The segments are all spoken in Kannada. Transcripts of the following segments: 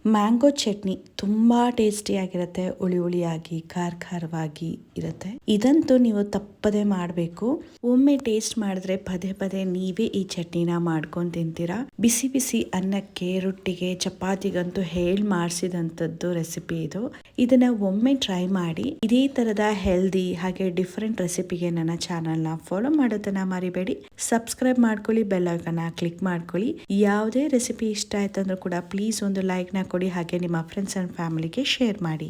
ಮ್ಯಾಂಗೋ ಚಟ್ನಿ ತುಂಬಾ ಟೇಸ್ಟಿಯಾಗಿರುತ್ತೆ. ಹುಳಿ ಹುಳಿಯಾಗಿ ಖಾರವಾಗಿ ಇರುತ್ತೆ. ಇದಂತೂ ನೀವು ತಪ್ಪದೆ ಮಾಡಬೇಕು. ಒಮ್ಮೆ ಟೇಸ್ಟ್ ಮಾಡಿದ್ರೆ ಪದೇ ಪದೇ ನೀವೇ ಈ ಚಟ್ನಿನ ಮಾಡ್ಕೊಂಡು ತಿಂತೀರಾ. ಬಿಸಿ ಬಿಸಿ ಅನ್ನಕ್ಕೆ, ರೊಟ್ಟಿಗೆ, ಚಪಾತಿಗಂತೂ ಮಾಡಿಸಿದಂಥದ್ದು ರೆಸಿಪಿ ಇದು. ಇದನ್ನ ಒಮ್ಮೆ ಟ್ರೈ ಮಾಡಿ. ಇದೇ ತರದ ಹೆಲ್ದಿ ಹಾಗೆ ಡಿಫ್ರೆಂಟ್ ರೆಸಿಪಿಗೆ ನನ್ನ ಚಾನಲ್ನ ಫಾಲೋ ಮಾಡೋದನ್ನ ಮರಿಬೇಡಿ. ಸಬ್ಸ್ಕ್ರೈಬ್ ಮಾಡ್ಕೊಳ್ಳಿ, ಬೆಲ್ ಐಕಾನ್ ಕ್ಲಿಕ್ ಮಾಡ್ಕೊಳ್ಳಿ. ಯಾವುದೇ ರೆಸಿಪಿ ಇಷ್ಟ ಆಯ್ತು ಅಂದ್ರೂ ಕೂಡ ಪ್ಲೀಸ್ ಒಂದು ಲೈಕ್ ನ ಕೊಡಿ, ಹಾಗೆ ನಿಮ್ಮ ಫ್ರೆಂಡ್ಸ್ ಅಂಡ್ ಫ್ಯಾಮಿಲಿಗೆ ಶೇರ್ ಮಾಡಿ.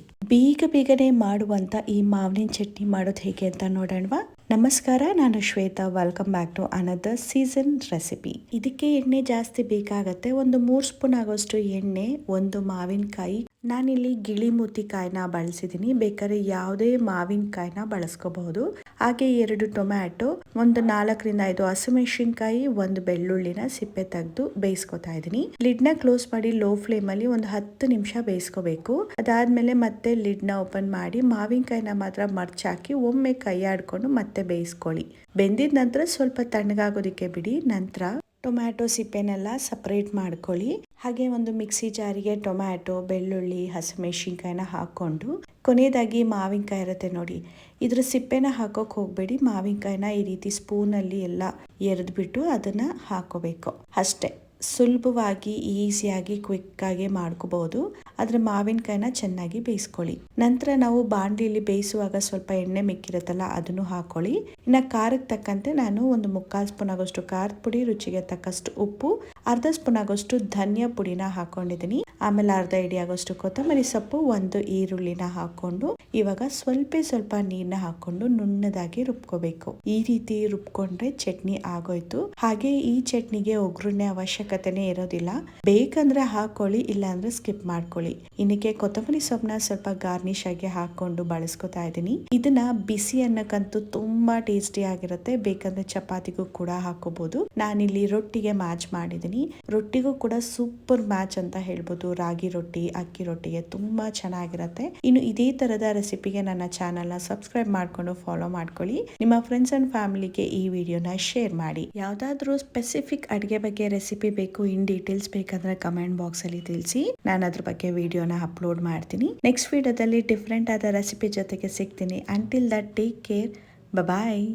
ಬೇಗನೆ ಮಾಡುವಂತ ಈ ಮಾವಿನ ಚಟ್ನಿ ಮಾಡೋದು ಹೇಗೆ ಅಂತ ನೋಡೋಣವಾ? ನಮಸ್ಕಾರ, ನಾನು Shweta. Welcome back to another season recipe. ಇದಕ್ಕೆ ಎಣ್ಣೆ ಜಾಸ್ತಿ ಬೇಕಾಗತ್ತೆ. ಒಂದು 3 ಸ್ಪೂನ್ ಆಗೋಷ್ಟು ಎಣ್ಣೆ, ಒಂದು ಮಾವಿನಕಾಯಿ. ನಾನಿಲ್ಲಿ ಗಿಳಿಮೂತಿಕಾಯಿನ ಬಳಸಿದೀನಿ. ಬೇಕಾದ್ರೆ ಯಾವುದೇ ಮಾವಿನಕಾಯಿನ ಬಳಸ್ಕೋಬಹುದು. ಹಾಗೆ 2 ಟೊಮ್ಯಾಟೊ, ಒಂದು 4ರಿಂದ 5 ಹಸಿಮೆಣಸಿನಕಾಯಿ, ಒಂದು ಬೆಳ್ಳುಳ್ಳಿನ ಸಿಪ್ಪೆ ತೆಗೆದು ಬೇಯಿಸ್ಕೊತಾ ಇದೀನಿ. ಲಿಡ್ ನ ಕ್ಲೋಸ್ ಮಾಡಿ ಲೋ ಫ್ಲೇಮ್ ಅಲ್ಲಿ ಒಂದು 10 ನಿಮಿಷ ಬೇಯಿಸ್ಕೋಬೇಕು. ಅದಾದ್ಮೇಲೆ ಮತ್ತೆ ಲಿಡ್ ನ ಓಪನ್ ಮಾಡಿ ಮಾವಿನಕಾಯಿನ ಮಾತ್ರ ಮರ್ಚಾಕಿ ಒಮ್ಮೆ ಕೈ ಆಡ್ಕೊಂಡು ಮತ್ತೆ ಬೇಯಿಸ್ಕೊಳ್ಳಿ. ಬೆಂದಿದ ನಂತರ ಸ್ವಲ್ಪ ತಣ್ಣಗಾಗೋದಿಕ್ಕೆ ಬಿಡಿ. ನಂತರ ಟೊಮ್ಯಾಟೊ ಸಿಪ್ಪೆನೆಲ್ಲ ಸಪರೇಟ್ ಮಾಡ್ಕೊಳ್ಳಿ. ಹಾಗೆ ಒಂದು ಮಿಕ್ಸಿ ಜಾರಿಗೆ ಟೊಮ್ಯಾಟೊ, ಬೆಳ್ಳುಳ್ಳಿ, ಹಸಿಮೆಣಸಿನಕಾಯಿನ ಹಾಕೊಂಡು, ಕೊನೆಯದಾಗಿ ಮಾವಿನಕಾಯಿ ಇರುತ್ತೆ ನೋಡಿ, ಇದ್ರ ಸಿಪ್ಪೆನ ಹಾಕೋಕ್ ಹೋಗ್ಬೇಡಿ. ಮಾವಿನಕಾಯಿನ ಈ ರೀತಿ ಸ್ಪೂನ್ ಅಲ್ಲಿ ಎಲ್ಲ ಎರೆದ್ಬಿಟ್ಟು ಅದನ್ನ ಹಾಕೋಬೇಕು ಅಷ್ಟೇ. ಸುಲಭವಾಗಿ, ಈಸಿಯಾಗಿ, ಕ್ವಿಕ್ ಆಗಿ ಮಾಡ್ಕೋಬಹುದು. ಆದ್ರೆ ಮಾವಿನಕಾಯಿನ ಚೆನ್ನಾಗಿ ಬೇಯಿಸ್ಕೊಳ್ಳಿ. ನಂತರ ನಾವು ಬಾಂಡ್ಲಿಲಿ ಬೇಯಿಸುವಾಗ ಸ್ವಲ್ಪ ಎಣ್ಣೆ ಮಿಕ್ಕಿರುತ್ತಲ್ಲ, ಅದನ್ನು ಹಾಕೊಳ್ಳಿ. ಇನ್ನ ಖಾರಕ್ಕೆ ತಕ್ಕಂತೆ ನಾನು ಒಂದು 3/4 ಸ್ಪೂನ್ ಆಗೋಷ್ಟು ಖಾರದ ಪುಡಿ, ರುಚಿಗೆ ತಕ್ಕಷ್ಟು ಉಪ್ಪು, ಅರ್ಧ ಸ್ಪೂನ್ ಆಗೋಷ್ಟು ಧನಿಯಾ ಪುಡಿನ ಹಾಕೊಂಡಿದೀನಿ. ಆಮೇಲೆ ಅರ್ಧ ಹಿಡಿ ಆಗೋಷ್ಟು ಕೊತ್ತಂಬರಿ ಸೊಪ್ಪು, ಒಂದು ಈರುಳ್ಳಿನ ಹಾಕೊಂಡು ಇವಾಗ ಸ್ವಲ್ಪ ನೀರ್ನ ಹಾಕೊಂಡು ನುಣ್ಣದಾಗಿ ರುಬ್ಕೋಬೇಕು. ಈ ರೀತಿ ರುಬ್ಕೊಂಡ್ರೆ ಚಟ್ನಿ ಆಗೋಯ್ತು. ಹಾಗೆ ಈ ಚಟ್ನಿಗೆ ಒಗ್ಗರಣೆ ಅವಶ್ಯಕತೆನೇ ಇರೋದಿಲ್ಲ. ಬೇಕಂದ್ರೆ ಹಾಕೊಳ್ಳಿ, ಇಲ್ಲ ಅಂದ್ರೆ ಸ್ಕಿಪ್ ಮಾಡ್ಕೊಳ್ಳಿ. ಇನ್ನಕ್ಕೆ ಕೊತ್ತಂಬರಿ ಸೊಪ್ಪನ್ನ ಸ್ವಲ್ಪ ಗಾರ್ನಿಶ್ ಆಗಿ ಹಾಕೊಂಡು ಬಳಸ್ಕೊತಾ ಇದ್ದೀನಿ. ಇದನ್ನ ಬಿಸಿ ಅನ್ನಕ್ಕಂತೂ ತುಂಬಾ ಟೇಸ್ಟಿ ಆಗಿರುತ್ತೆ. ಬೇಕಂದ್ರೆ ಚಪಾತಿಗೂ ಕೂಡ ಹಾಕೋಬಹುದು. ನಾನಿಲ್ಲಿ ರೊಟ್ಟಿಗೆ ಮ್ಯಾಚ್ ಮಾಡಿದೀನಿ. ರೊಟ್ಟಿಗೂ ಕೂಡ ಸೂಪರ್ ಮ್ಯಾಚ್ ಅಂತ ಹೇಳ್ಬೋದು. ರಾಗಿ ರೊಟ್ಟಿ, ಅಕ್ಕಿ ರೊಟ್ಟಿಗೆ ತುಂಬಾ ಚೆನ್ನಾಗಿರುತ್ತೆ. ಇನ್ನು ಇದೇ ತರದ ರೆಸಿಪಿಗೆ ನನ್ನ ಚಾನೆಲ್ ನ ಸಬ್ಸ್ಕ್ರೈಬ್ ಮಾಡ್ಕೊಂಡು ಫಾಲೋ ಮಾಡ್ಕೊಳ್ಳಿ. ನಿಮ್ಮ ಫ್ರೆಂಡ್ಸ್ ಅಂಡ್ ಫ್ಯಾಮಿಲಿಗೆ ಈ ವಿಡಿಯೋನ ಶೇರ್ ಮಾಡಿ. ಯಾವ್ದಾದ್ರು ಸ್ಪೆಸಿಫಿಕ್ ಅಡಿಗೆ ಬಗ್ಗೆ ರೆಸಿಪಿ ಬೇಕು, ಇನ್ ಡೀಟೇಲ್ಸ್ ಬೇಕಂದ್ರೆ ಕಮೆಂಟ್ ಬಾಕ್ಸ್ ಅಲ್ಲಿ ತಿಳಿಸಿ. ನಾನು ಅದ್ರ ಬಗ್ಗೆ ವಿಡಿಯೋನ ಅಪ್ಲೋಡ್ ಮಾಡ್ತೀನಿ. ನೆಕ್ಸ್ಟ್ ವಿಡಿಯೋದಲ್ಲಿ ಡಿಫ್ರೆಂಟ್ ಆದ ರೆಸಿಪಿ ಜೊತೆಗೆ ಸಿಗ್ತೀನಿ. Until that, take care, bye.